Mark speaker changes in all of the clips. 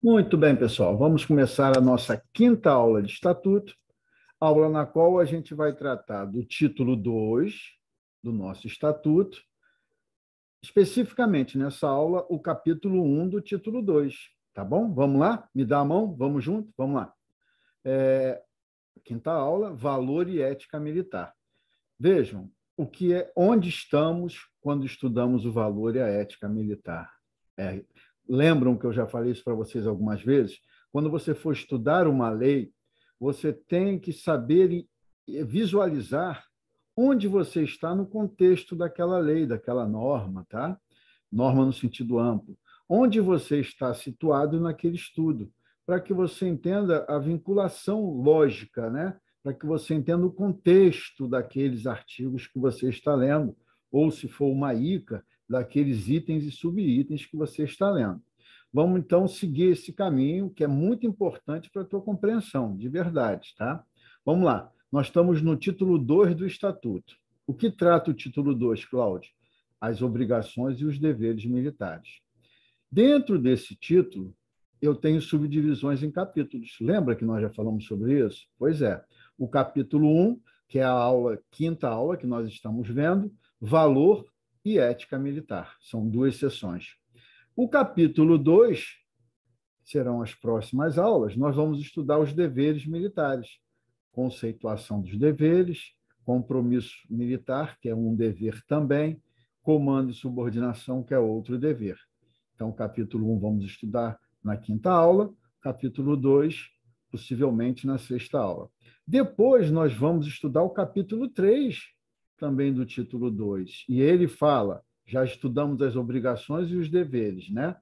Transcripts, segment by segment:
Speaker 1: Muito bem, pessoal. Vamos começar a nossa quinta aula de estatuto, aula na qual a gente vai tratar do título 2 do nosso estatuto, especificamente nessa aula, o capítulo 1 do título 2. Tá bom? Vamos lá? Me dá a mão? Vamos junto? Vamos lá. Quinta aula, valor e ética militar. Vejam, onde estamos quando estudamos o valor e a ética militar. Lembram que eu já falei isso para vocês algumas vezes? Quando você for estudar uma lei, você tem que saber visualizar onde você está no contexto daquela lei, daquela norma, tá? Norma no sentido amplo. Onde você está situado naquele estudo, para que você entenda a vinculação lógica, né? Para que você entenda o contexto daqueles artigos que você está lendo, ou, se for uma ICA, daqueles itens e subitens que você está lendo. Vamos, então, seguir esse caminho, que é muito importante para a tua compreensão, de verdade, tá? Vamos lá. Nós estamos no título 2 do Estatuto. O que trata o título 2, Cláudio? As obrigações e os deveres militares. Dentro desse título, eu tenho subdivisões em capítulos. Lembra que nós já falamos sobre isso? Pois é. O capítulo 1, que é a quinta aula que nós estamos vendo, valor e ética militar. São duas sessões. O capítulo 2 serão as próximas aulas. Nós vamos estudar os deveres militares, conceituação dos deveres, compromisso militar, que é um dever também, comando e subordinação, que é outro dever. Então, capítulo 1 vamos estudar na quinta aula, capítulo 2, possivelmente na sexta aula. Depois, nós vamos estudar o capítulo 3, também do título 2, e ele fala, já estudamos as obrigações e os deveres, né?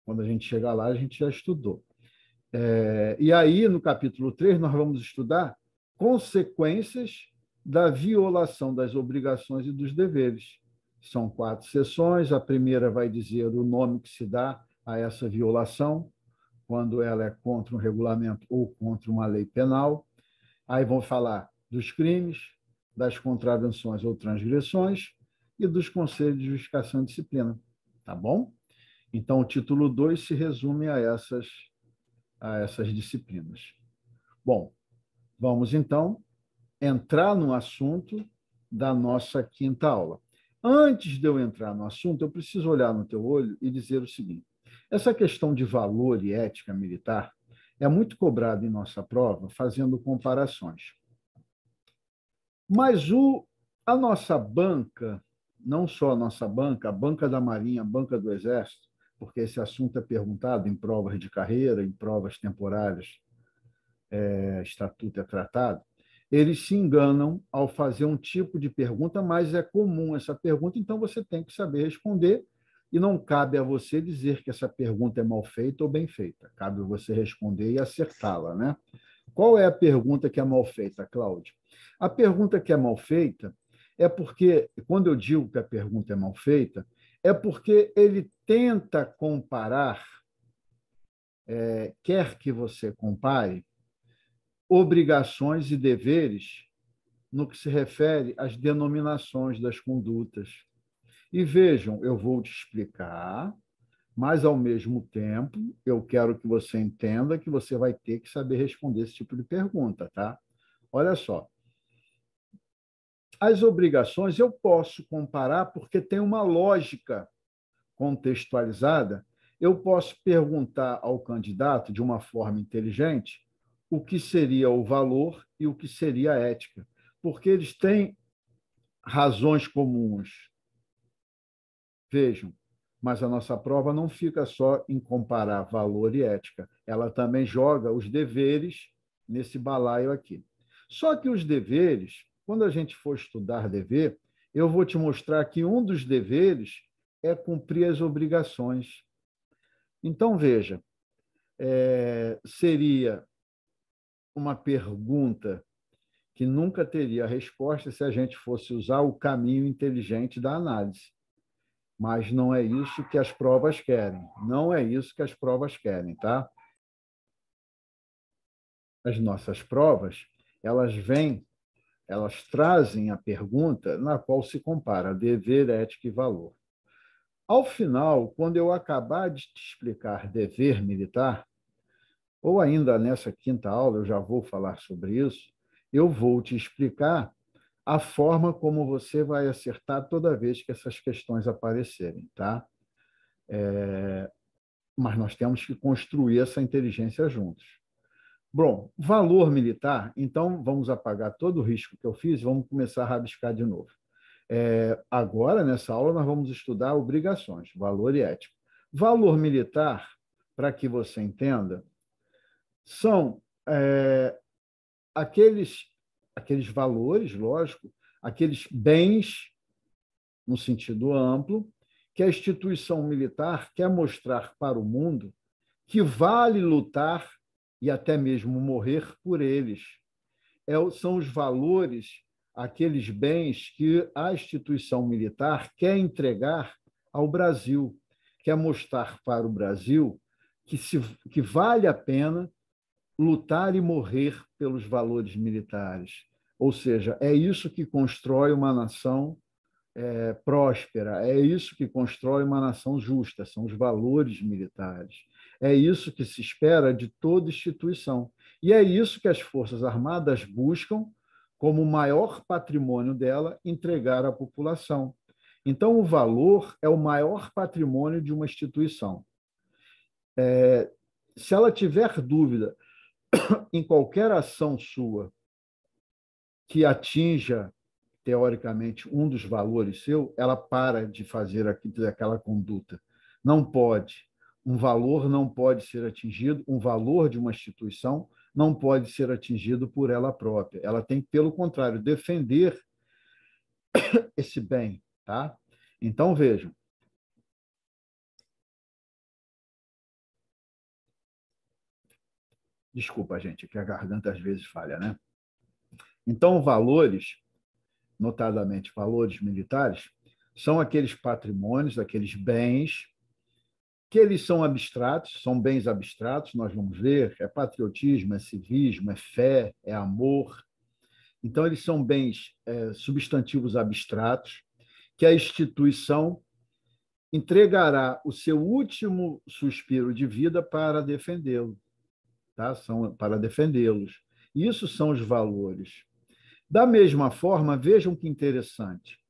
Speaker 1: Quando a gente chegar lá, a gente já estudou. E aí, no capítulo 3, nós vamos estudar consequências da violação das obrigações e dos deveres. São 4 sessões. A primeira vai dizer o nome que se dá a essa violação, quando ela é contra um regulamento ou contra uma lei penal. Aí vão falar dos crimes, das contravenções ou transgressões e dos conselhos de justificação e disciplina. Tá bom? Então, o título 2 se resume a essas disciplinas. Bom, vamos então entrar no assunto da nossa quinta aula. Antes de eu entrar no assunto, eu preciso olhar no teu olho e dizer o seguinte: essa questão de valor e ética militar é muito cobrada em nossa prova, fazendo comparações. Mas a nossa banca, não só a nossa banca, a banca da Marinha, a banca do Exército, porque esse assunto é perguntado em provas de carreira, em provas temporárias, estatuto é tratado, eles se enganam ao fazer um tipo de pergunta, mas é comum essa pergunta, então você tem que saber responder, e não cabe a você dizer que essa pergunta é mal feita ou bem feita, cabe a você responder e acertá-la, né? Qual é a pergunta que é mal feita, Cláudio? A pergunta que é mal feita é porque, quando eu digo que a pergunta é mal feita, é porque ele tenta comparar, quer que você compare, obrigações e deveres no que se refere às denominações das condutas. E vejam, eu vou te explicar, mas, ao mesmo tempo, eu quero que você entenda que você vai ter que saber responder esse tipo de pergunta, tá? Olha só. As obrigações eu posso comparar porque tem uma lógica contextualizada. Eu posso perguntar ao candidato, de uma forma inteligente, o que seria o valor e o que seria a ética, porque eles têm razões comuns. Vejam, mas a nossa prova não fica só em comparar valor e ética, ela também joga os deveres nesse balaio aqui. Só que os deveres, quando a gente for estudar dever, eu vou te mostrar que um dos deveres é cumprir as obrigações. Então, veja, seria uma pergunta que nunca teria resposta se a gente fosse usar o caminho inteligente da análise. Mas não é isso que as provas querem. Não é isso que as provas querem, tá? As nossas provas, elas trazem a pergunta na qual se compara dever, ética e valor. Ao final, quando eu acabar de te explicar dever militar, ou ainda nessa quinta aula, eu já vou falar sobre isso, eu vou te explicar a forma como você vai acertar toda vez que essas questões aparecerem, tá? Mas nós temos que construir essa inteligência juntos. Bom, valor militar, então vamos apagar todo o risco que eu fiz, vamos começar a rabiscar de novo. Agora, nessa aula, nós vamos estudar obrigações, valor e ética. Valor militar, para que você entenda, são aqueles, aqueles valores, lógico, aqueles bens, no sentido amplo, que a instituição militar quer mostrar para o mundo que vale lutar e até mesmo morrer por eles. São os valores, aqueles bens que a instituição militar quer entregar ao Brasil, quer mostrar para o Brasil que vale a pena lutar e morrer pelos valores militares. Ou seja, é isso que constrói uma nação próspera, é isso que constrói uma nação justa, são os valores militares. É isso que se espera de toda instituição. E é isso que as Forças Armadas buscam, como o maior patrimônio dela, entregar à população. Então, o valor é o maior patrimônio de uma instituição. Se ela tiver dúvida em qualquer ação sua que atinja, teoricamente, um dos valores seu, ela para de fazer aquela conduta. Não pode. Um valor não pode ser atingido, um valor de uma instituição não pode ser atingido por ela própria. Ela tem, pelo contrário, defender esse bem. Tá? Então, vejam. Desculpa, gente, que a garganta às vezes falha, né? Então, valores, notadamente valores militares, são aqueles patrimônios, aqueles bens que eles são abstratos, são bens abstratos, nós vamos ver, é patriotismo, é civismo, é fé, é amor. Então, eles são bens substantivos abstratos que a instituição entregará o seu último suspiro de vida para defendê-lo, tá? Para defendê-los. Isso são os valores. Da mesma forma, vejam que interessante,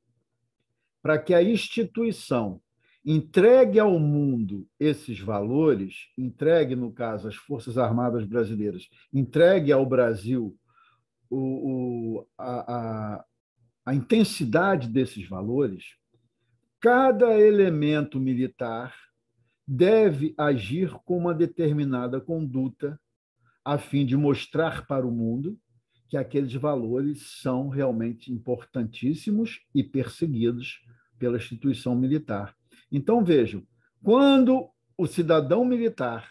Speaker 1: para que a instituição entregue ao mundo esses valores, entregue, no caso, as Forças Armadas Brasileiras, entregue ao Brasil a intensidade desses valores, cada elemento militar deve agir com uma determinada conduta a fim de mostrar para o mundo que aqueles valores são realmente importantíssimos e perseguidos pela instituição militar. Então, vejam, quando o cidadão militar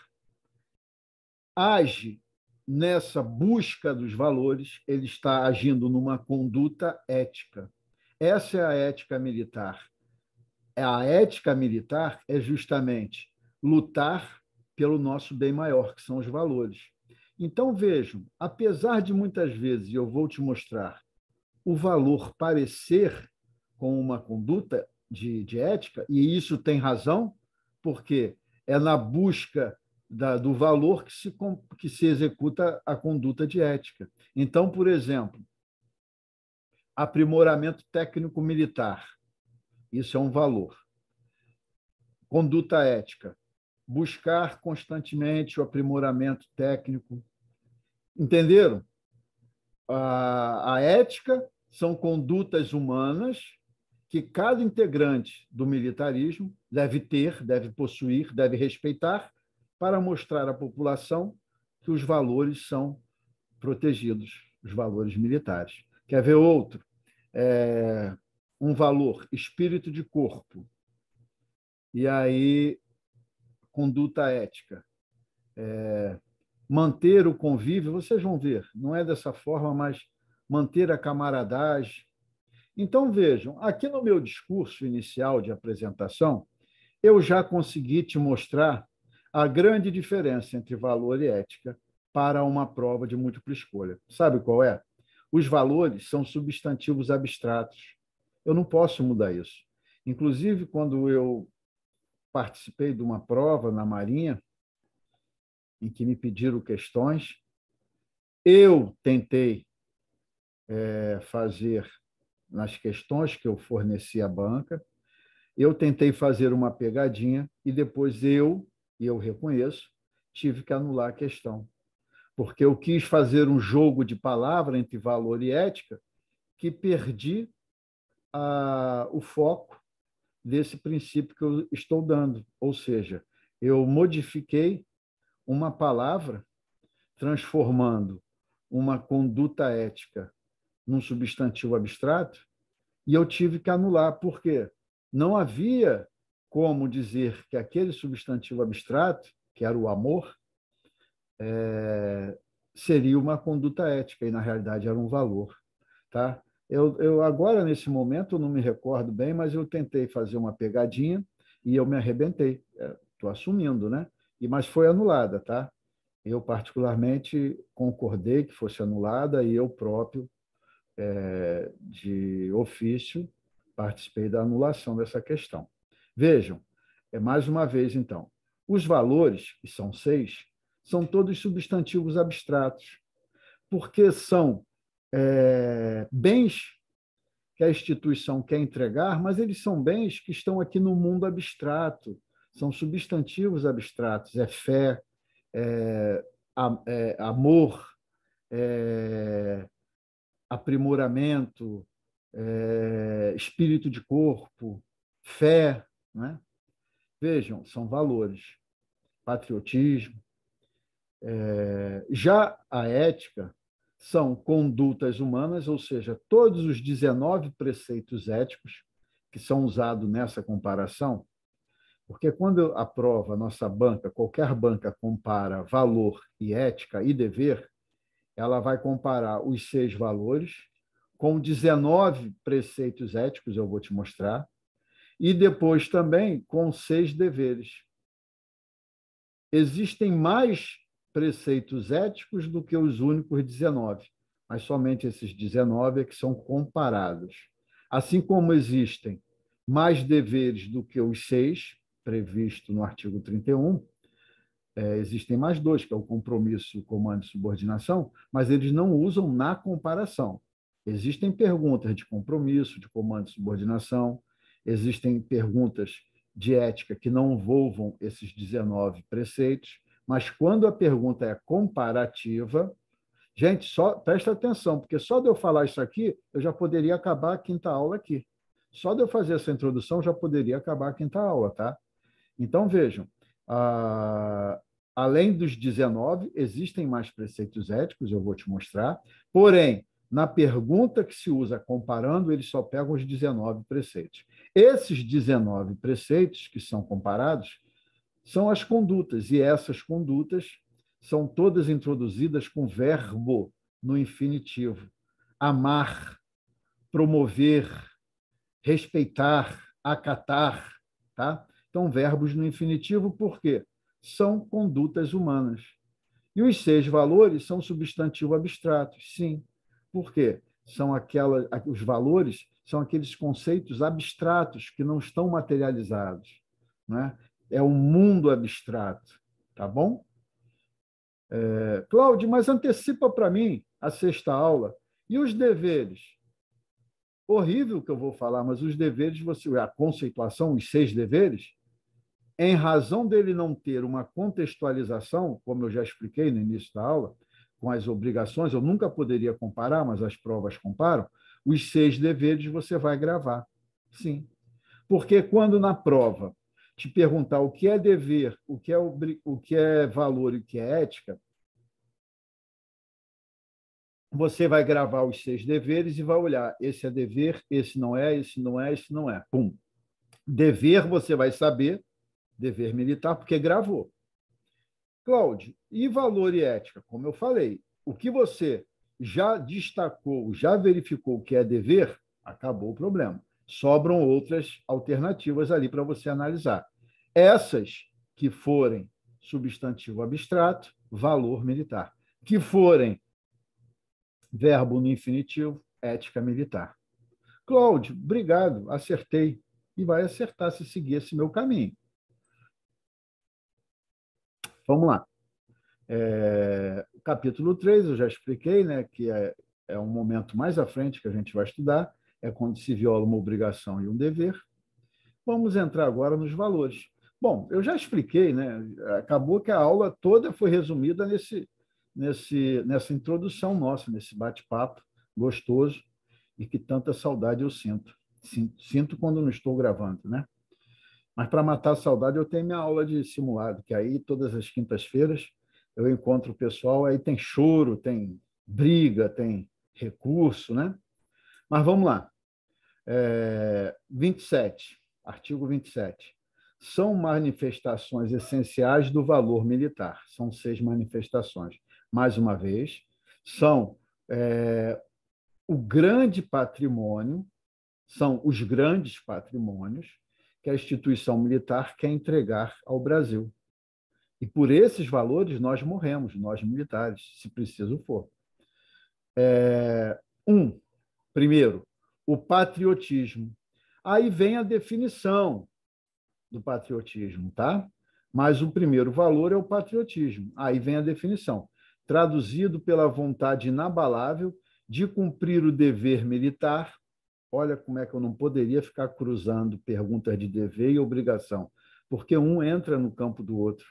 Speaker 1: age nessa busca dos valores, ele está agindo numa conduta ética. Essa é a ética militar. A ética militar é justamente lutar pelo nosso bem maior, que são os valores. Então, vejam, apesar de muitas vezes, e eu vou te mostrar, o valor parecer com uma conduta de ética, e isso tem razão, porque é na busca do valor que se executa a conduta de ética. Então, por exemplo, aprimoramento técnico-militar, isso é um valor. Conduta ética, buscar constantemente o aprimoramento técnico. Entenderam? A ética são condutas humanas que cada integrante do militarismo deve ter, deve possuir, deve respeitar, para mostrar à população que os valores são protegidos, os valores militares. Quer ver outro? Um valor, espírito de corpo. E aí, conduta ética. Manter o convívio, vocês vão ver, não é dessa forma, mas manter a camaradagem. Então, vejam, aqui no meu discurso inicial de apresentação, eu já consegui te mostrar a grande diferença entre valor e ética para uma prova de múltipla escolha. Sabe qual é? Os valores são substantivos abstratos. Eu não posso mudar isso. Inclusive, quando eu participei de uma prova na Marinha em que me pediram questões. Eu tentei fazer nas questões que eu forneci à banca, eu tentei fazer uma pegadinha e depois eu reconheço, tive que anular a questão, porque eu quis fazer um jogo de palavra entre valor e ética que perdi o foco desse princípio que eu estou dando. Ou seja, eu modifiquei uma palavra, transformando uma conduta ética num substantivo abstrato, e eu tive que anular. Por quê? Não havia como dizer que aquele substantivo abstrato, que era o amor, seria uma conduta ética, e na realidade era um valor. Tá? Eu agora, nesse momento, eu não me recordo bem, mas eu tentei fazer uma pegadinha e eu me arrebentei. Estou assumindo, né? Mas foi anulada, tá? Eu, particularmente, concordei que fosse anulada e eu próprio, de ofício, participei da anulação dessa questão. Vejam, mais uma vez, então, os valores, que são 6, são todos substantivos abstratos, porque são bens que a instituição quer entregar, mas eles são bens que estão aqui no mundo abstrato, são substantivos abstratos, fé, amor, aprimoramento, espírito de corpo, fé, né? Vejam, são valores, patriotismo. Já a ética são condutas humanas, ou seja, todos os 19 preceitos éticos que são usados nessa comparação, porque quando a prova, nossa banca, qualquer banca compara valor e ética e dever, ela vai comparar os 6 valores com 19 preceitos éticos, eu vou te mostrar, e depois também com 6 deveres. Existem mais preceitos éticos do que os únicos 19, mas somente esses 19 é que são comparados. Assim como existem mais deveres do que os 6, previsto no artigo 31, existem mais 2, que é o compromisso, comando e subordinação, mas eles não usam na comparação. Existem perguntas de compromisso, de comando e subordinação, existem perguntas de ética que não envolvam esses 19 preceitos, mas quando a pergunta é comparativa, gente, só presta atenção, porque só de eu falar isso aqui, eu já poderia acabar a quinta aula aqui. Só de eu fazer essa introdução, já poderia acabar a quinta aula, tá? Então, vejam, além dos 19, existem mais preceitos éticos, eu vou te mostrar, porém, na pergunta que se usa comparando, eles só pegam os 19 preceitos. Esses 19 preceitos que são comparados são as condutas, e essas condutas são todas introduzidas com verbo no infinitivo. Amar, promover, respeitar, acatar, tá? Então, verbos no infinitivo, por quê? São condutas humanas. E os 6 valores são substantivo abstrato, sim. Por quê? Os valores são aqueles conceitos abstratos que não estão materializados, né? É um mundo abstrato, tá bom? Cláudio, mas antecipa para mim a sexta aula. E os deveres? Horrível que eu vou falar, mas os deveres, a conceituação, os 6 deveres, em razão dele não ter uma contextualização, como eu já expliquei no início da aula, com as obrigações, eu nunca poderia comparar, mas as provas comparam, os 6 deveres você vai gravar. Sim. Porque quando na prova te perguntar o que é dever, o que é valor e o que é ética, você vai gravar os 6 deveres e vai olhar, esse é dever, esse não é, esse não é, esse não é. Pum. Dever você vai saber, dever militar, porque gravou. Cláudio, e valor e ética? Como eu falei, o que você já destacou, já verificou que é dever, acabou o problema. Sobram outras alternativas ali para você analisar. Essas que forem substantivo abstrato, valor militar. Que forem verbo no infinitivo, ética militar. Cláudio, obrigado, acertei. E vai acertar se seguir esse meu caminho. Vamos lá. O capítulo 3 eu já expliquei, né, que é um momento mais à frente que a gente vai estudar, é quando se viola uma obrigação e um dever. Vamos entrar agora nos valores. Bom, eu já expliquei, né? Acabou que a aula toda foi resumida nessa introdução nossa, nesse bate-papo gostoso e que tanta saudade eu sinto. Sinto quando não estou gravando, né? Mas para matar a saudade, eu tenho minha aula de simulado, que aí todas as quintas-feiras eu encontro o pessoal, aí tem choro, tem briga, tem recurso, né? Mas vamos lá. 27, artigo 27. São manifestações essenciais do valor militar. São 6 manifestações. Mais uma vez, são o grande patrimônio, são os grandes patrimônios que a instituição militar quer entregar ao Brasil. E por esses valores nós morremos, nós militares, se preciso for. Primeiro, o patriotismo. Aí vem a definição do patriotismo, tá? Mas o primeiro valor é o patriotismo. Aí vem a definição. Traduzido pela vontade inabalável de cumprir o dever militar. Olha como é que eu não poderia ficar cruzando perguntas de dever e obrigação, porque um entra no campo do outro,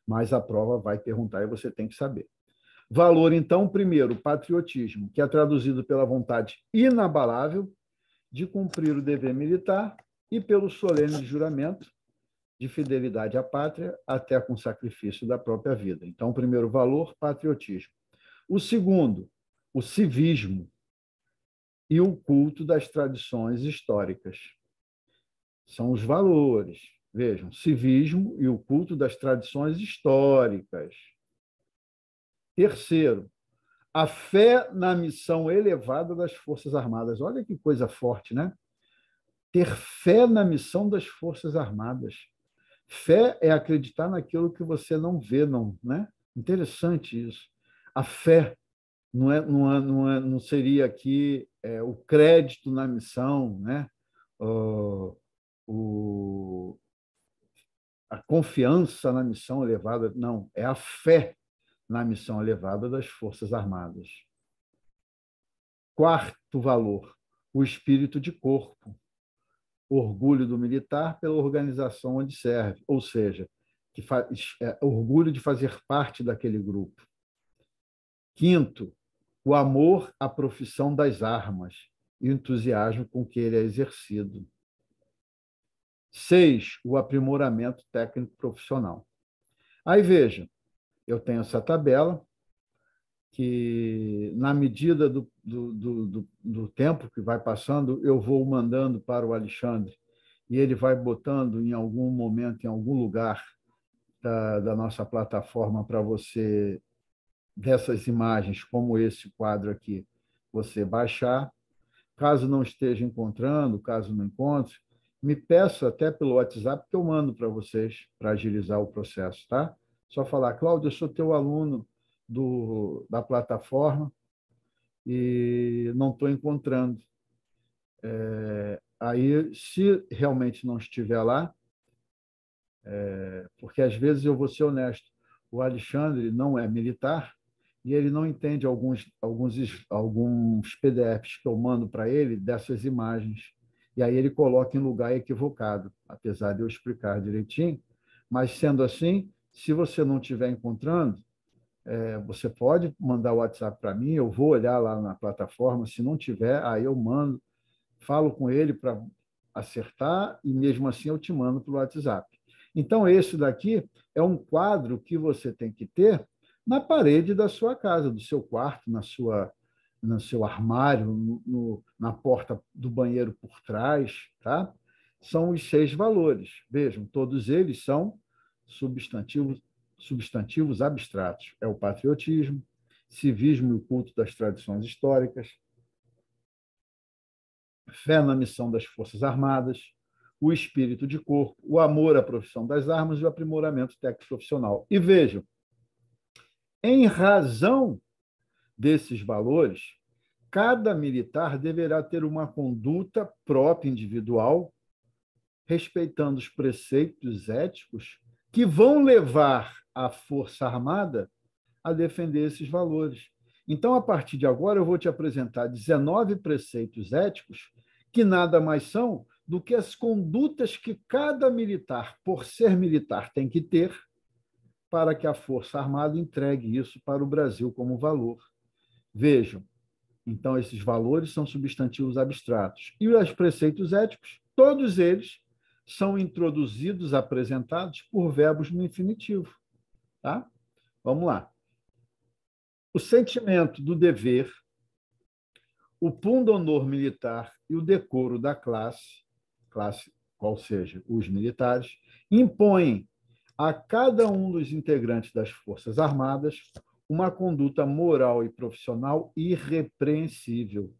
Speaker 1: mas a prova vai perguntar e você tem que saber. Valor, então, primeiro, patriotismo, que é traduzido pela vontade inabalável de cumprir o dever militar e pelo solene juramento de fidelidade à pátria, até com sacrifício da própria vida. Então, o primeiro valor, patriotismo. O segundo, o civismo e o culto das tradições históricas. São os valores. Vejam, civismo e o culto das tradições históricas. Terceiro, a fé na missão elevada das Forças Armadas. Olha que coisa forte, né? Ter fé na missão das Forças Armadas. Fé é acreditar naquilo que você não vê, não, né? Interessante isso. A fé não seria aqui o crédito na missão, né? A confiança na missão elevada, não, é a fé na missão elevada das Forças Armadas. Quarto valor, o espírito de corpo. Orgulho do militar pela organização onde serve, ou seja, orgulho de fazer parte daquele grupo. Quinto, o amor à profissão das armas e o entusiasmo com que ele é exercido. 6, o aprimoramento técnico profissional. Aí veja, eu tenho essa tabela que, na medida do tempo que vai passando, eu vou mandando para o Alexandre e ele vai botando em algum momento, em algum lugar da nossa plataforma para você, dessas imagens, como esse quadro aqui, você baixar. Caso não esteja encontrando, caso não encontre, me peça até pelo WhatsApp que eu mando para vocês, para agilizar o processo, tá? Só falar, Cláudio, eu sou teu aluno da plataforma e não estou encontrando. Aí, se realmente não estiver lá, porque às vezes eu vou ser honesto, o Alexandre não é militar e ele não entende alguns PDFs que eu mando para ele dessas imagens. E aí ele coloca em lugar equivocado, apesar de eu explicar direitinho. Mas, sendo assim, se você não estiver encontrando, você pode mandar o WhatsApp para mim, eu vou olhar lá na plataforma, se não tiver, aí eu mando, falo com ele para acertar e mesmo assim eu te mando pelo WhatsApp. Então, esse daqui é um quadro que você tem que ter na parede da sua casa, do seu quarto, no seu armário, na porta do banheiro por trás, tá? São os 6 valores. Vejam, todos eles são substantivos abstratos. É o patriotismo, civismo e o culto das tradições históricas, fé na missão das Forças Armadas, o espírito de corpo, o amor à profissão das armas e o aprimoramento técnico profissional. E vejam, em razão desses valores, cada militar deverá ter uma conduta própria individual, respeitando os preceitos éticos que vão levar a Força Armada a defender esses valores. Então, a partir de agora, eu vou te apresentar 19 preceitos éticos que nada mais são do que as condutas que cada militar, por ser militar, tem que ter para que a Força Armada entregue isso para o Brasil como valor. Vejam, então, esses valores são substantivos abstratos. E os preceitos éticos, todos eles são introduzidos, apresentados por verbos no infinitivo. Tá? Vamos lá. O sentimento do dever, o pundonor militar e o decoro da classe, qual seja, os militares, impõem a cada um dos integrantes das Forças Armadas uma conduta moral e profissional irrepreensível,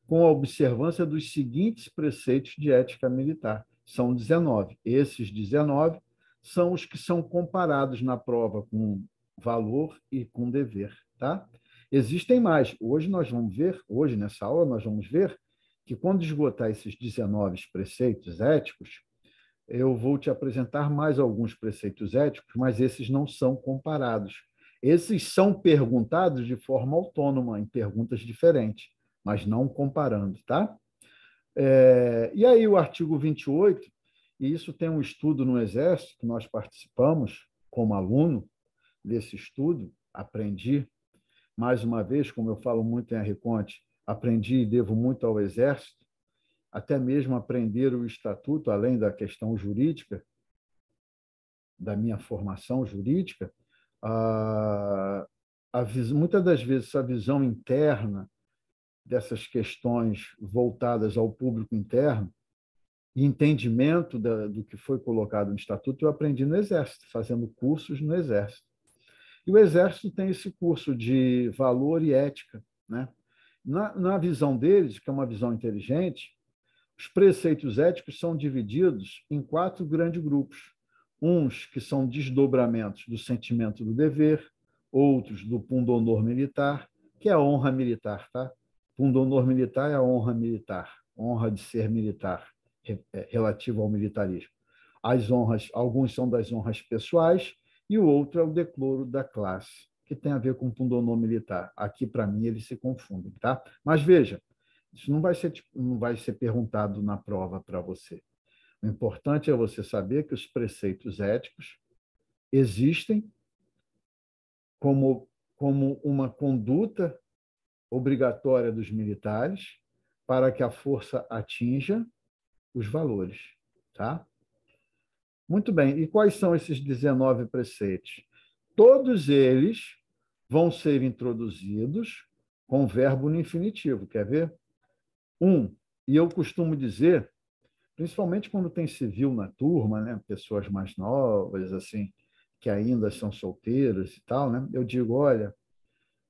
Speaker 1: com a observância dos seguintes preceitos de ética militar. São 19. Esses 19 são os que são comparados na prova com valor e com dever. Tá? Existem mais. Hoje, nessa aula, nós vamos ver que, quando esgotar esses 19 preceitos éticos, eu vou te apresentar mais alguns preceitos éticos, mas esses não são comparados. Esses são perguntados de forma autônoma, em perguntas diferentes, mas não comparando, tá? E aí o artigo 28, e isso tem um estudo no Exército, que nós participamos como aluno desse estudo, aprendi, mais uma vez, como eu falo muito em Arreconte, aprendi e devo muito ao Exército, até mesmo aprender o estatuto, além da questão jurídica, da minha formação jurídica, muitas das vezes essa visão interna dessas questões voltadas ao público interno e entendimento do que foi colocado no estatuto, eu aprendi no Exército, fazendo cursos no Exército. E o Exército tem esse curso de valor e ética. Né? Na visão deles, que é uma visão inteligente, os preceitos éticos são divididos em 4 grandes grupos. Uns que são desdobramentos do sentimento do dever, outros do pundonor militar, que é a honra militar. Tá? Pundonor militar é a honra militar, honra de ser militar, relativo ao militarismo. As honras, alguns são das honras pessoais e o outro é o decoro da classe, que tem a ver com pundonor militar. Aqui, para mim, eles se confundem. Tá? Mas veja, isso não vai ser perguntado na prova para você. O importante é você saber que os preceitos éticos existem como uma conduta obrigatória dos militares para que a força atinja os valores. Tá? Muito bem. E quais são esses 19 preceitos? Todos eles vão ser introduzidos com verbo no infinitivo. Quer ver? E eu costumo dizer, principalmente quando tem civil na turma, né, pessoas mais novas, assim, que ainda são solteiras e tal, né, eu digo, olha,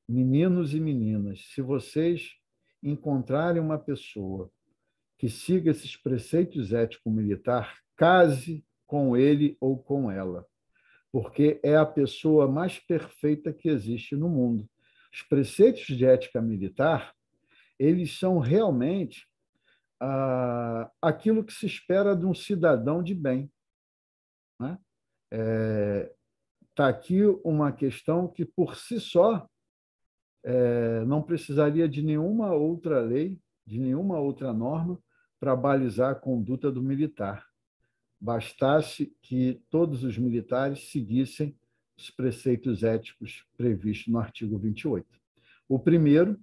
Speaker 1: meninos e meninas, se vocês encontrarem uma pessoa que siga esses preceitos ético-militar, case com ele ou com ela, porque é a pessoa mais perfeita que existe no mundo. Os preceitos de ética militar, eles são realmente aquilo que se espera de um cidadão de bem. Né? Tá aqui uma questão que, por si só, não precisaria de nenhuma outra lei, de nenhuma outra norma para balizar a conduta do militar. Bastasse que todos os militares seguissem os preceitos éticos previstos no artigo 28. O primeiro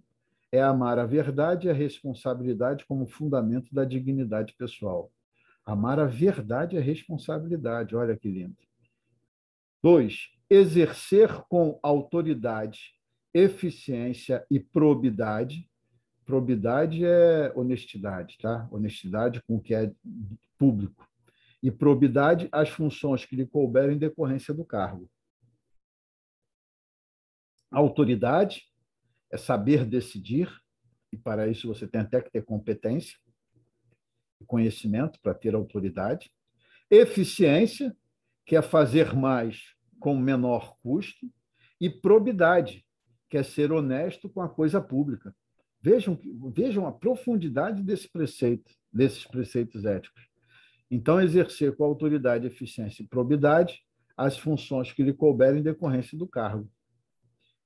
Speaker 1: é amar a verdade e a responsabilidade como fundamento da dignidade pessoal. Amar a verdade e a responsabilidade, olha que lindo. 2, exercer com autoridade, eficiência e probidade. Probidade é honestidade, tá? Honestidade com o que é público. E probidade, as funções que lhe couberam em decorrência do cargo. Autoridade é saber decidir, e para isso você tem até que ter competência e conhecimento para ter autoridade. Eficiência, que é fazer mais com menor custo. E probidade, que é ser honesto com a coisa pública. Vejam a profundidade desses preceitos éticos. Então, exercer com autoridade, eficiência e probidade as funções que lhe couberem em decorrência do cargo.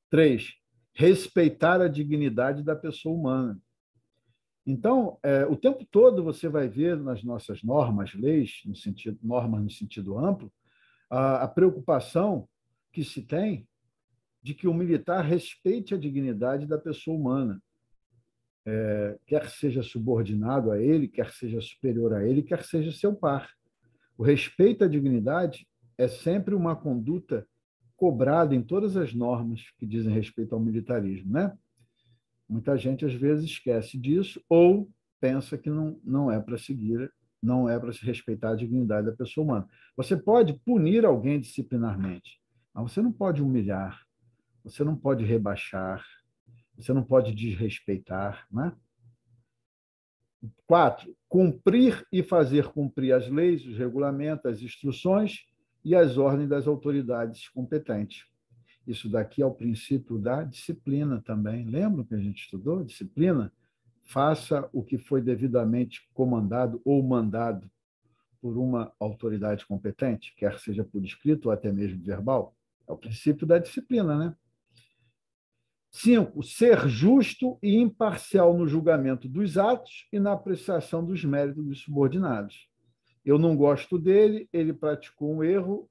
Speaker 1: 3. Respeitar a dignidade da pessoa humana. Então, o tempo todo você vai ver nas nossas normas, leis, normas no sentido amplo, a preocupação que se tem de que o militar respeite a dignidade da pessoa humana, quer seja subordinado a ele, quer seja superior a ele, quer seja seu par. O respeito à dignidade é sempre uma conduta cobrada em todas as normas que dizem respeito ao militarismo, né? Muita gente, às vezes, esquece disso ou pensa que não é para seguir, não é para se respeitar a dignidade da pessoa humana. Você pode punir alguém disciplinarmente, mas você não pode humilhar, você não pode rebaixar, você não pode desrespeitar, né? 4. Cumprir e fazer cumprir as leis, os regulamentos, as instruções e as ordens das autoridades competentes. Isso daqui é o princípio da disciplina também. Lembra que a gente estudou? Disciplina. Faça o que foi devidamente comandado ou mandado por uma autoridade competente, quer seja por escrito ou até mesmo verbal. É o princípio da disciplina, né? 5. Ser justo e imparcial no julgamento dos atos e na apreciação dos méritos dos subordinados. Eu não gosto dele, ele praticou um erro,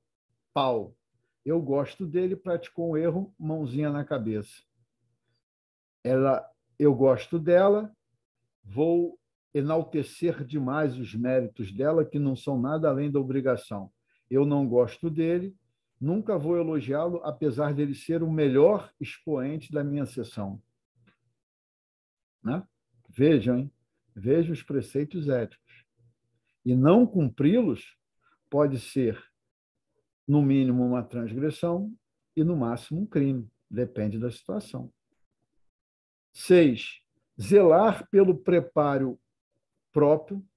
Speaker 1: pau. Eu gosto dele, praticou um erro, mãozinha na cabeça. Eu gosto dela, vou enaltecer demais os méritos dela, que não são nada além da obrigação. Eu não gosto dele, nunca vou elogiá-lo, apesar dele ser o melhor expoente da minha sessão. Né? Vejam, hein? Vejam os preceitos éticos. E não cumpri-los pode ser, no mínimo, uma transgressão e, no máximo, um crime. Depende da situação. 6. Zelar pelo preparo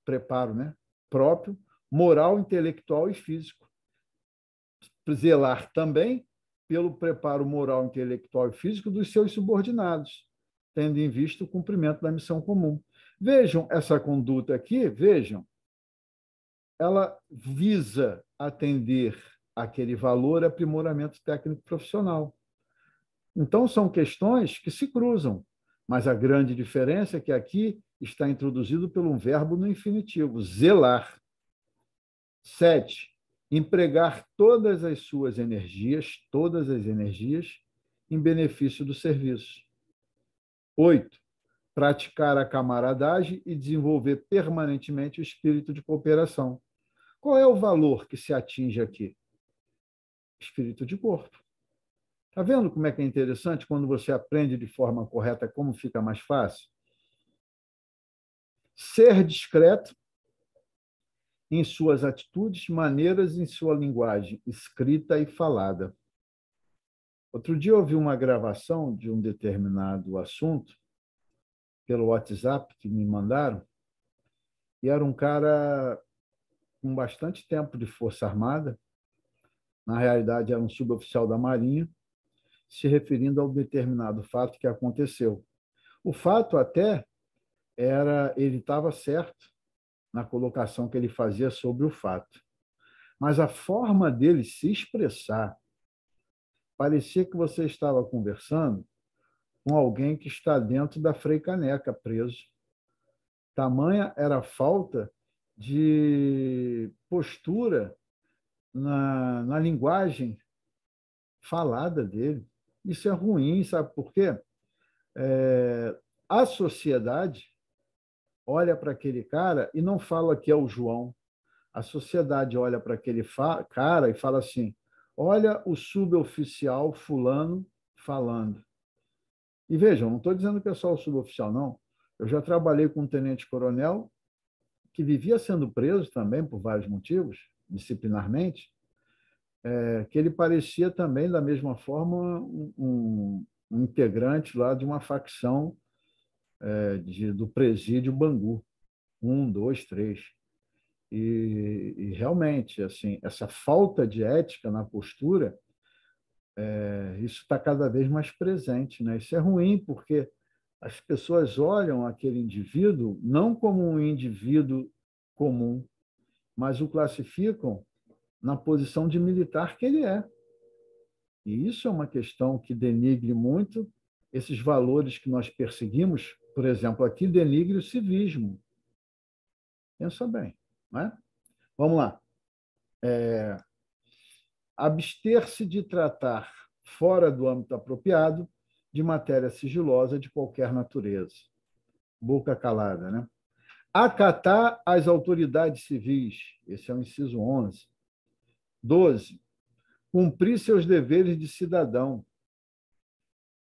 Speaker 1: preparo, né? Próprio, moral, intelectual e físico. Zelar também pelo preparo moral, intelectual e físico dos seus subordinados, tendo em vista o cumprimento da missão comum. Vejam essa conduta aqui, vejam, ela visa atender aquele valor aprimoramento técnico profissional. Então, são questões que se cruzam, mas a grande diferença é que aqui está introduzido por um verbo no infinitivo, zelar. 7. Empregar todas as energias, em benefício do serviço. 8. Praticar a camaradagem e desenvolver permanentemente o espírito de cooperação. Qual é o valor que se atinge aqui? Espírito de corpo. Está vendo como é que é interessante quando você aprende de forma correta como fica mais fácil? Ser discreto em suas atitudes, maneiras, em sua linguagem escrita e falada. Outro dia eu ouvi uma gravação de um determinado assunto pelo WhatsApp que me mandaram, e era um cara com bastante tempo de Força Armada, na realidade era um suboficial da Marinha, se referindo ao determinado fato que aconteceu. O fato até ele estava certo na colocação que ele fazia sobre o fato, mas a forma dele se expressar parecia que você estava conversando com alguém que está dentro da Freicaneca, preso. Tamanha era a falta de postura na linguagem falada dele. Isso é ruim, sabe por quê? A sociedade olha para aquele cara e não fala que é o João. A sociedade olha para aquele cara e fala assim: olha o suboficial fulano falando. E vejam, não estou dizendo que é só o suboficial, não. Eu já trabalhei com um tenente-coronel que vivia sendo preso também por vários motivos, disciplinarmente, que ele parecia também, da mesma forma, um integrante lá de uma facção do presídio Bangu. 1, 2, 3. E realmente, assim, essa falta de ética na postura, isso está cada vez mais presente, né? Isso é ruim, porque as pessoas olham aquele indivíduo não como um indivíduo comum, mas o classificam na posição de militar que ele é. E isso é uma questão que denigre muito esses valores que nós perseguimos. Por exemplo, aqui denigre o civismo. Pensa bem, não é? Vamos lá. Abster-se de tratar fora do âmbito apropriado de matéria sigilosa de qualquer natureza. Boca calada, né? Acatar as autoridades civis. Esse é o inciso 11. 12. Cumprir seus deveres de cidadão,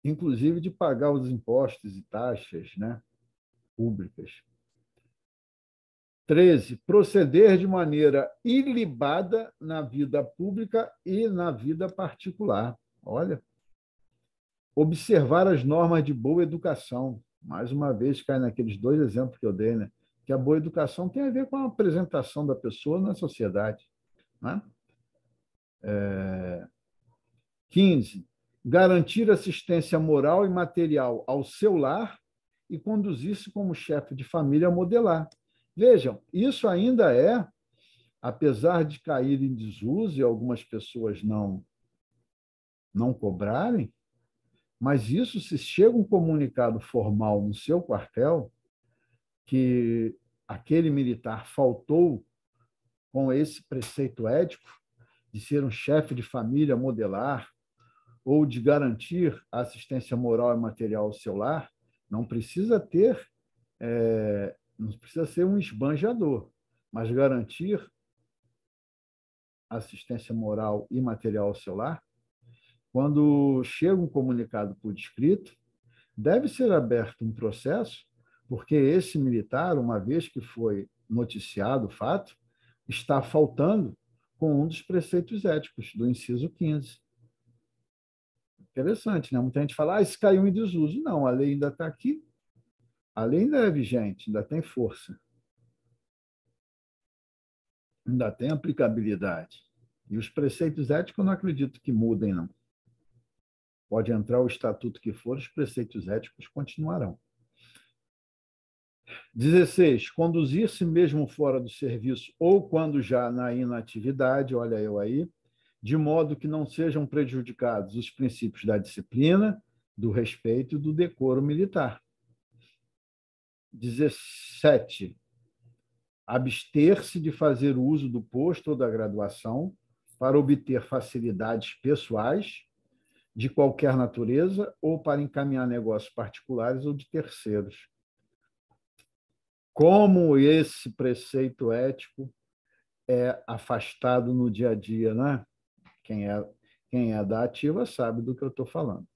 Speaker 1: inclusive de pagar os impostos e taxas, né, públicas. 13. Proceder de maneira ilibada na vida pública e na vida particular. Olha, observar as normas de boa educação. Mais uma vez, cai naqueles dois exemplos que eu dei, né? Que a boa educação tem a ver com a apresentação da pessoa na sociedade. Né? 15. Garantir assistência moral e material ao seu lar e conduzir-se como chefe de família a modelar. Vejam, isso ainda é, apesar de cair em desuso e algumas pessoas não cobrarem, mas isso, se chega um comunicado formal no seu quartel que aquele militar faltou com esse preceito ético de ser um chefe de família modelar ou de garantir a assistência moral e material ao seu lar, não precisa ter, não precisa ser um esbanjador, mas garantir assistência moral e material ao seu lar. Quando chega um comunicado por escrito, deve ser aberto um processo, porque esse militar, uma vez que foi noticiado o fato, está faltando com um dos preceitos éticos do inciso 15. Interessante, né? Muita gente fala, isso caiu em desuso. Não, a lei ainda está aqui, a lei ainda é vigente, ainda tem força, ainda tem aplicabilidade. E os preceitos éticos eu não acredito que mudem, não. Pode entrar o estatuto que for, os preceitos éticos continuarão. 16. Conduzir-se mesmo fora do serviço ou quando já na inatividade, olha eu aí, de modo que não sejam prejudicados os princípios da disciplina, do respeito e do decoro militar. 17. Abster-se de fazer uso do posto ou da graduação para obter facilidades pessoais de qualquer natureza ou para encaminhar negócios particulares ou de terceiros. Como esse preceito ético é afastado no dia a dia, né? Quem é da ativa sabe do que eu estou falando.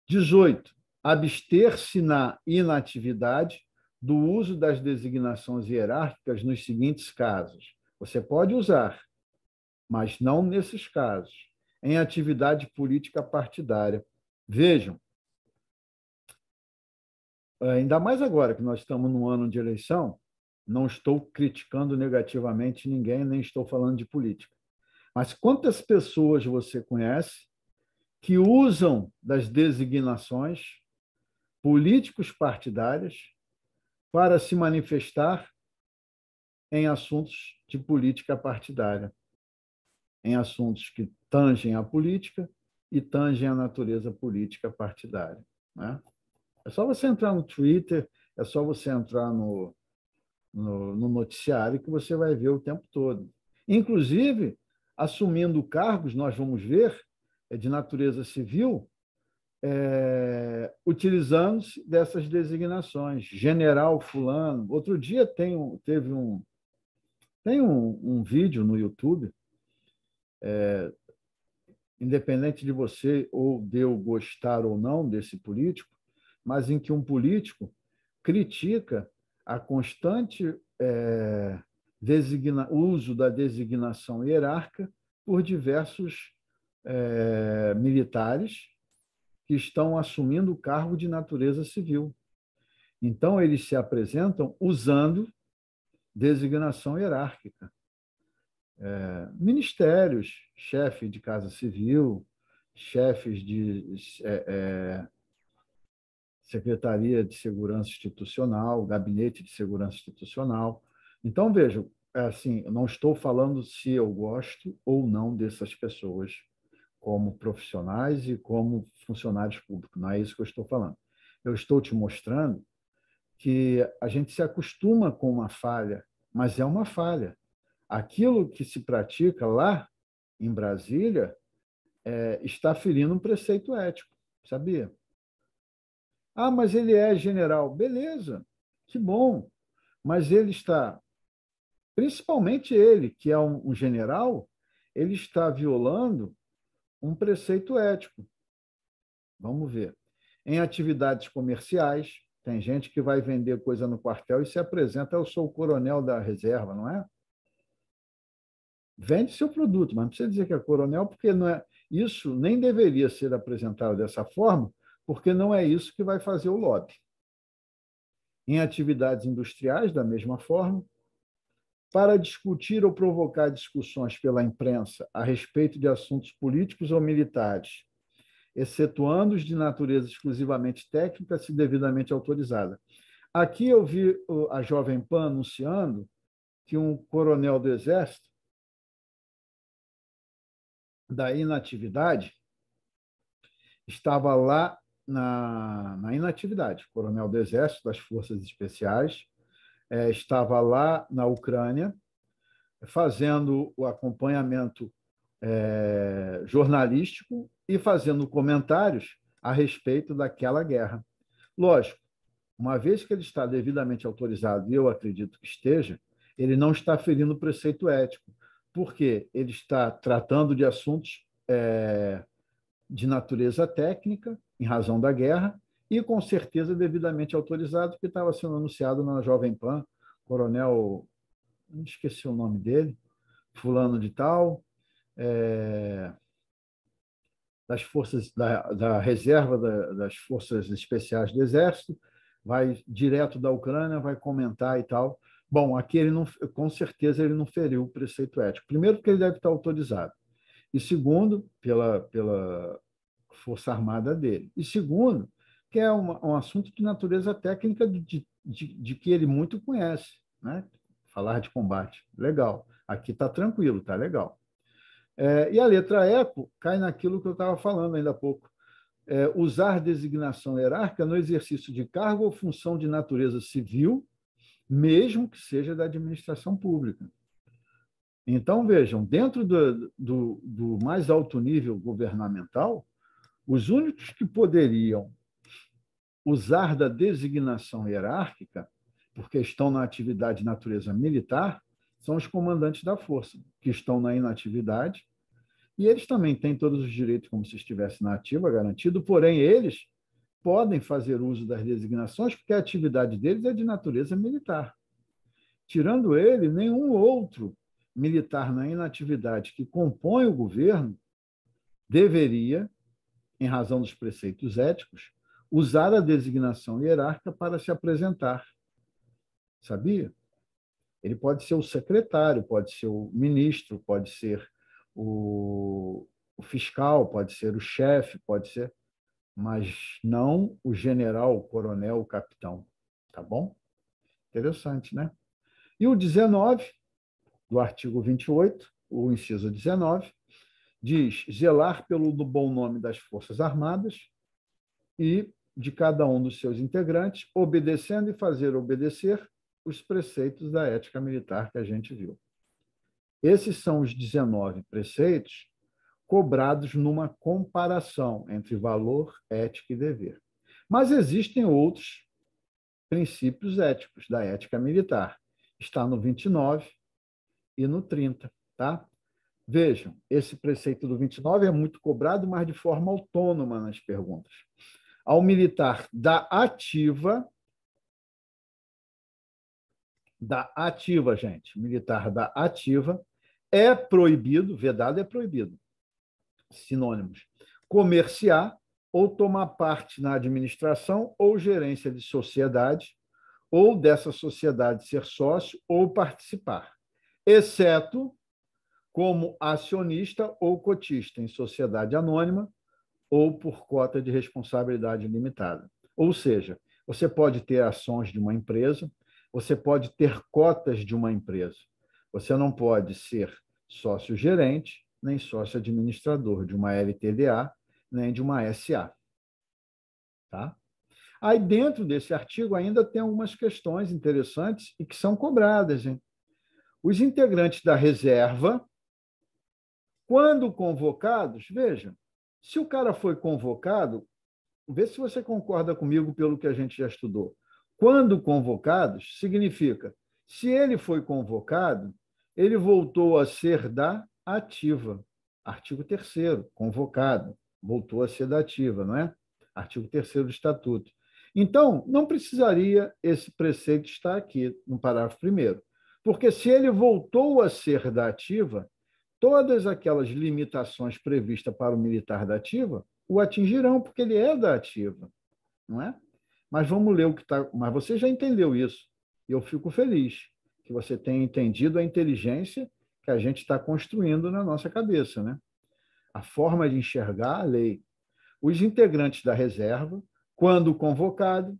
Speaker 1: 18. Abster-se na inatividade do uso das designações hierárquicas nos seguintes casos. Você pode usar, mas não nesses casos. Em atividade política partidária. Vejam, ainda mais agora que nós estamos num ano de eleição, não estou criticando negativamente ninguém, nem estou falando de política. Mas quantas pessoas você conhece que usam das designações políticos partidárias para se manifestar em assuntos de política partidária, em assuntos que tangem a política e tangem a natureza política partidária. Né? É só você entrar no Twitter, é só você entrar no noticiário que você vai ver o tempo todo. Inclusive, assumindo cargos, nós vamos ver, de natureza civil, utilizando-se dessas designações. General fulano. Outro dia teve um vídeo no YouTube, independente de você ou de eu gostar ou não desse político, mas em que um político critica a constante uso da designação hierárquica por diversos militares que estão assumindo o cargo de natureza civil. Então, eles se apresentam usando designação hierárquica. Ministérios, chefe de Casa Civil, chefes de Secretaria de Segurança Institucional, Gabinete de Segurança Institucional. Então, vejam, assim, eu não estou falando se eu gosto ou não dessas pessoas como profissionais e como funcionários públicos. Não é isso que eu estou falando. Eu estou te mostrando que a gente se acostuma com uma falha, mas é uma falha. Aquilo que se pratica lá em Brasília está ferindo um preceito ético, sabia? Ah, mas ele é general. Beleza, que bom. Mas ele está, principalmente ele, que é um general, ele está violando um preceito ético. Vamos ver. Em atividades comerciais, tem gente que vai vender coisa no quartel e se apresenta, eu sou o coronel da reserva, não é? Vende seu produto, mas não precisa dizer que é coronel, porque não é, isso nem deveria ser apresentado dessa forma, porque não é isso que vai fazer o lobby. Em atividades industriais, da mesma forma, para discutir ou provocar discussões pela imprensa a respeito de assuntos políticos ou militares, excetuando os de natureza exclusivamente técnica, se devidamente autorizada. Aqui eu vi a Jovem Pan anunciando que um coronel do Exército, da inatividade, estava lá na inatividade, coronel do Exército, das Forças Especiais, estava lá na Ucrânia, fazendo o acompanhamento jornalístico e fazendo comentários a respeito daquela guerra. Lógico, uma vez que ele está devidamente autorizado, e eu acredito que esteja, ele não está ferindo o preceito ético, porque ele está tratando de assuntos de natureza técnica, em razão da guerra, e com certeza devidamente autorizado, porque estava sendo anunciado na Jovem Pan, coronel, não esqueci o nome dele, fulano de tal, das forças da reserva das forças especiais do Exército, vai direto da Ucrânia, vai comentar e tal. Bom, aqui ele não, com certeza ele não feriu o preceito ético. Primeiro, porque ele deve estar autorizado. E segundo, pela Força Armada dele. E segundo, que é um assunto de natureza técnica de que ele muito conhece, né? Falar de combate. Legal. Aqui está tranquilo, está legal. E a letra eco cai naquilo que eu estava falando ainda há pouco. Usar designação hierárquica no exercício de cargo ou função de natureza civil, mesmo que seja da administração pública. Então, vejam, dentro do mais alto nível governamental, os únicos que poderiam usar da designação hierárquica, porque estão na atividade de natureza militar, são os comandantes da força, que estão na inatividade, e eles também têm todos os direitos como se estivesse na ativa, garantido, porém eles podem fazer uso das designações porque a atividade deles é de natureza militar. Tirando ele, nenhum outro militar na inatividade que compõe o governo deveria, em razão dos preceitos éticos, usar a designação hierárquica para se apresentar. Sabia? Ele pode ser o secretário, pode ser o ministro, pode ser o fiscal, pode ser o chefe, pode ser, mas não o general, o coronel, o capitão. Tá bom? Interessante, né? E o 19, do artigo 28, o inciso 19, diz zelar pelo bom nome das Forças Armadas e de cada um dos seus integrantes, obedecendo e fazer obedecer os preceitos da ética militar que a gente viu. Esses são os 19 preceitos cobrados numa comparação entre valor, ética e dever. Mas existem outros princípios éticos da ética militar. Está no 29 e no 30, tá? Vejam, esse preceito do 29 é muito cobrado, mas de forma autônoma nas perguntas. Ao militar da ativa, gente, militar da ativa, é proibido, vedado é proibido, sinônimos, comerciar ou tomar parte na administração ou gerência de sociedade, ou dessa sociedade ser sócio ou participar, exceto como acionista ou cotista em sociedade anônima ou por cota de responsabilidade limitada. Ou seja, você pode ter ações de uma empresa, você pode ter cotas de uma empresa, Você não pode ser sócio-gerente, nem sócio-administrador de uma LTDA, nem de uma SA. Tá? Aí, dentro desse artigo, ainda tem algumas questões interessantes e que são cobradas. Hein? Os integrantes da reserva, quando convocados, veja, se o cara foi convocado, vê se você concorda comigo pelo que a gente já estudou. Quando convocados, significa, se ele foi convocado, ele voltou a ser da ativa. Artigo 3º, convocado, voltou a ser da ativa, não é? Artigo 3º do Estatuto. Então, não precisaria esse preceito estar aqui no parágrafo 1º, porque se ele voltou a ser da ativa, todas aquelas limitações previstas para o militar da ativa o atingirão, porque ele é da ativa, não é? Mas vamos ler o que está. Mas você já entendeu isso. E eu fico feliz que você tenha entendido a inteligência que a gente está construindo na nossa cabeça, né? A forma de enxergar a lei. Os integrantes da reserva, quando convocados,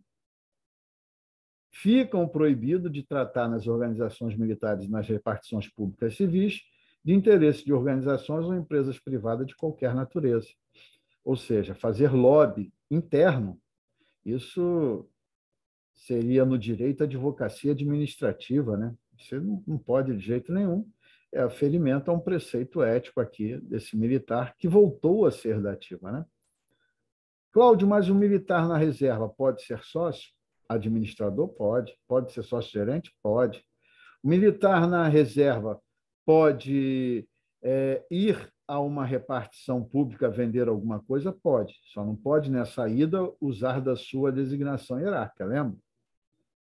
Speaker 1: ficam proibidos de tratar nas organizações militares e nas repartições públicas civis de interesse de organizações ou empresas privadas de qualquer natureza. Ou seja, fazer lobby interno, isso seria no direito à advocacia administrativa, né? Você não pode de jeito nenhum. É ferimento a um preceito ético aqui desse militar que voltou a ser da ativa, né? Cláudio, mas o militar na reserva pode ser sócio? Administrador? Pode. Pode ser sócio-gerente? Pode. O militar na reserva pode ir a uma repartição pública vender alguma coisa? Pode. Só não pode, nessa ida, usar da sua designação hierárquica, lembra?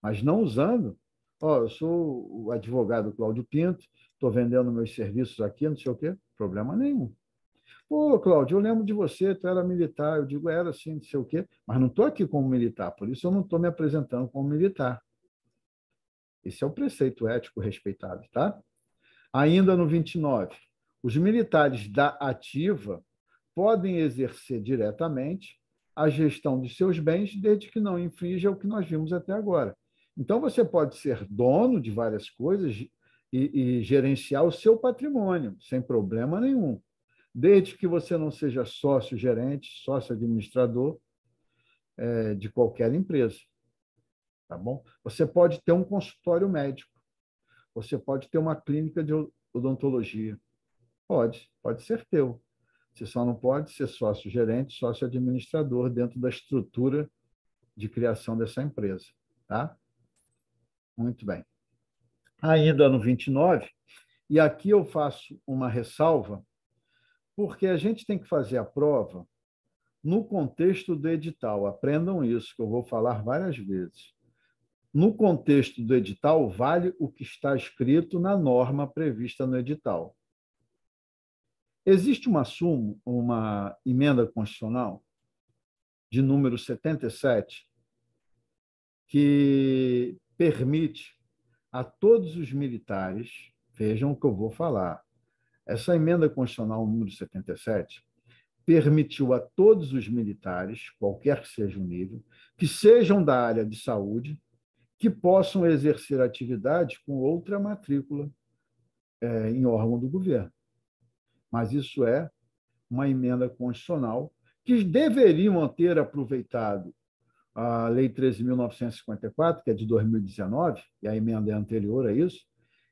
Speaker 1: Mas não usando. Ó, eu sou o advogado Cláudio Pinto, estou vendendo meus serviços aqui, não sei o quê, problema nenhum. Pô, Cláudio, eu lembro de você, tu era militar. Eu digo, era assim, não sei o quê, mas não estou aqui como militar, por isso eu não estou me apresentando como militar. Esse é o preceito ético respeitado, tá? Ainda no 29, os militares da ativa podem exercer diretamente a gestão de seus bens, desde que não infrinja o que nós vimos até agora. Então, você pode ser dono de várias coisas e gerenciar o seu patrimônio, sem problema nenhum, desde que você não seja sócio-gerente, sócio-administrador de qualquer empresa. Tá bom? Você pode ter um consultório médico, você pode ter uma clínica de odontologia. Pode ser teu. Você só não pode ser sócio-gerente, sócio-administrador dentro da estrutura de criação dessa empresa. Tá? Muito bem. Ainda no 29, e aqui eu faço uma ressalva, porque a gente tem que fazer a prova no contexto do edital. Aprendam isso, que eu vou falar várias vezes. No contexto do edital, vale o que está escrito na norma prevista no edital. Existe uma emenda constitucional de número 77 que permite a todos os militares, vejam o que eu vou falar, essa emenda constitucional número 77 permitiu a todos os militares, qualquer que seja o nível, que sejam da área de saúde, que possam exercer atividade com outra matrícula em órgão do governo. Mas isso é uma emenda constitucional que deveriam ter aproveitado a Lei 13.954, que é de 2019, e a emenda é anterior a isso,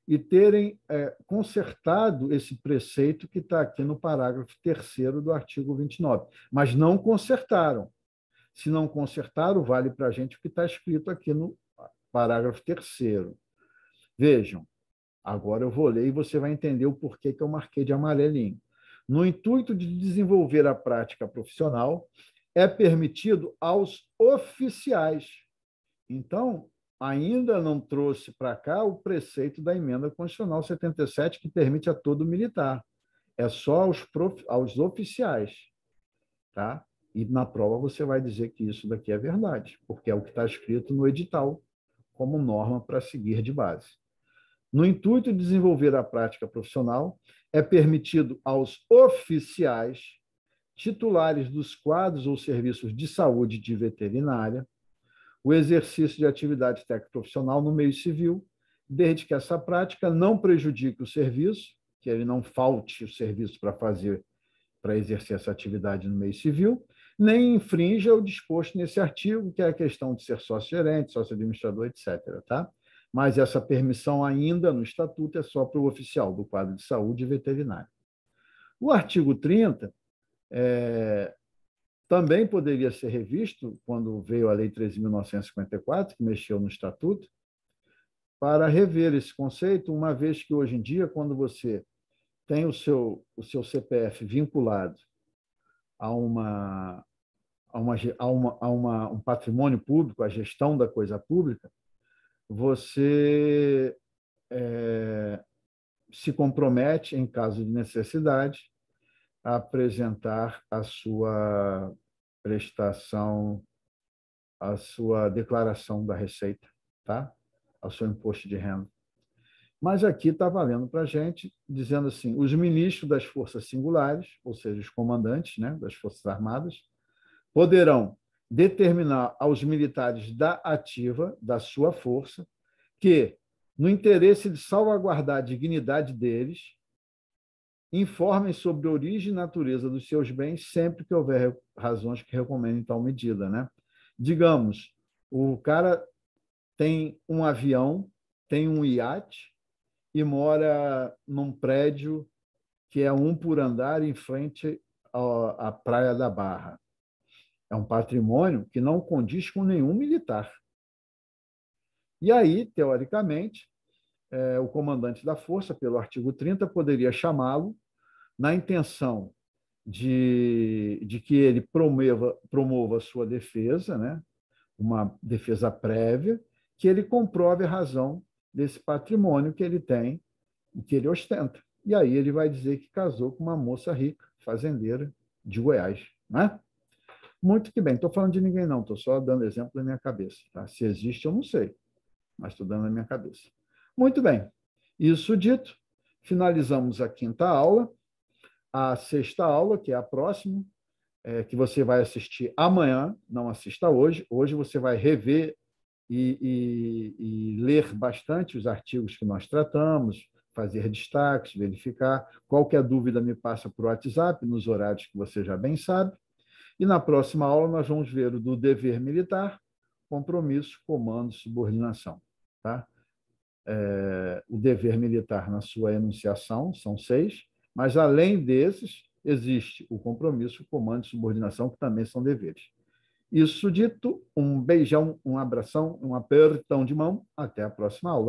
Speaker 1: e terem consertado esse preceito que está aqui no parágrafo 3º do artigo 29. Mas não consertaram. Se não consertaram, vale para a gente o que está escrito aqui no parágrafo 3º. Vejam, agora eu vou ler e você vai entender o porquê que eu marquei de amarelinho. No intuito de desenvolver a prática profissional, é permitido aos oficiais. Então, ainda não trouxe para cá o preceito da emenda constitucional 77, que permite a todo militar. É só aos oficiais. Tá? E na prova você vai dizer que isso daqui é verdade, porque é o que está escrito no edital como norma para seguir de base. No intuito de desenvolver a prática profissional, é permitido aos oficiais, titulares dos quadros ou serviços de saúde e de veterinária, o exercício de atividade técnico-profissional no meio civil, desde que essa prática não prejudique o serviço, que ele não falte o serviço para exercer essa atividade no meio civil, nem infrinja o disposto nesse artigo, que é a questão de ser sócio-gerente, sócio-administrador, etc. Tá? Mas essa permissão ainda no estatuto é só para o oficial do quadro de saúde e veterinário. O artigo 30 também poderia ser revisto quando veio a Lei 13.954, que mexeu no estatuto, para rever esse conceito, uma vez que hoje em dia, quando você tem o seu CPF vinculado a um patrimônio público, a gestão da coisa pública, você se compromete, em caso de necessidade, a apresentar a sua prestação, a sua declaração da receita, tá? Ao seu imposto de renda. Mas aqui está valendo para a gente, dizendo assim, os ministros das forças singulares, ou seja, os comandantes, né, das Forças Armadas, poderão determinar aos militares da ativa, da sua força, que, no interesse de salvaguardar a dignidade deles, informem sobre a origem e natureza dos seus bens sempre que houver razões que recomendem tal medida. Né? Digamos, o cara tem um avião, tem um iate e mora num prédio que é um por andar em frente à Praia da Barra. É um patrimônio que não condiz com nenhum militar. E aí, teoricamente, o comandante da força, pelo artigo 30, poderia chamá-lo na intenção de que ele promova a sua defesa, né? Uma defesa prévia, que ele comprove a razão desse patrimônio que ele tem e que ele ostenta. E aí ele vai dizer que casou com uma moça rica, fazendeira de Goiás. Né? Muito que bem, estou falando de ninguém não, estou só dando exemplo na minha cabeça. Tá? Se existe, eu não sei, mas estou dando na minha cabeça. Muito bem, isso dito, finalizamos a quinta aula. A sexta aula, que é a próxima, que você vai assistir amanhã, não assista hoje. Hoje você vai rever e ler bastante os artigos que nós tratamos, fazer destaques, verificar. Qualquer dúvida me passa por WhatsApp, nos horários que você já bem sabe. E na próxima aula nós vamos ver o do dever militar, compromisso, comando, subordinação. Tá? O dever militar na sua enunciação, são 6, mas além desses, existe o compromisso, o comando e subordinação, que também são deveres. Isso dito, um beijão, um abração, um apertão de mão. Até a próxima aula.